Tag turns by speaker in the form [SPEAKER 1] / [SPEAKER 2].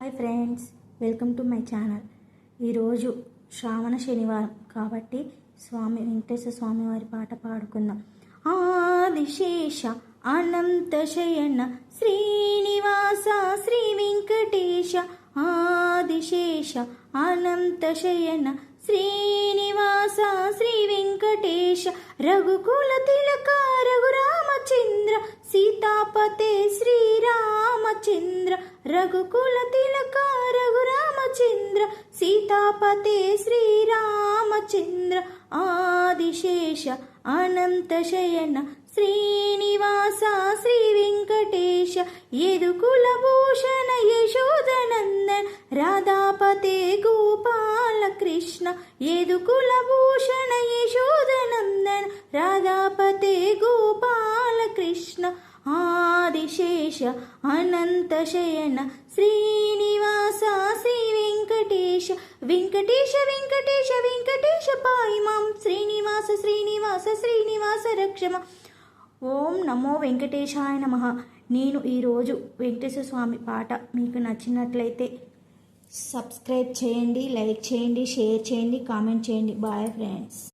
[SPEAKER 1] Hi friends, welcome to my channel. ఈరోజు శ్రావణ శనివారం కాబట్టి స్వామి వెంకటేశ్వర స్వామి వారి పాట పాడుకుందాం. ఆదిశేష అనంత శయన శ్రీనివాస శ్రీ వెంకటేశ, ఆదిశేష అనంత శయన శ్రీనివాస శ్రీ వెంకటేశ, రఘుకుల తిలక రఘురామచంద్ర సీతాపతే శ్రీరామచంద్ర, రఘుకుల తిలక రఘురామచంద్ర సీతాపతే శ్రీరామచంద్ర, ఆదిశేష అనంత శయన శ్రీనివాస శ్రీ వెంకటేశ, యదుకుల భూషణ యశోదనందన్ రాధాపతే గోపాల కృష్ణ, యదుకుల భూషణ యశోదనందన్ రాధాపతే గోపాల కృష్ణ, ఆదిశేష అనంత శయన శ్రీనివాస శ్రీ వెంకటేశ, వెంకటేశ వెంకటేశ వెంకటేశ పాయి మాం, శ్రీనివాస శ్రీనివాస శ్రీనివాస రక్షమ. ఓం నమో వెంకటేశాయ నమః. నేను ఈరోజు వెంకటేశ్వర స్వామి పాట మీకు నచ్చినట్లయితే సబ్స్క్రైబ్ చేయండి, లైక్ చేయండి, షేర్ చేయండి, కామెంట్ చేయండి. Bye friends.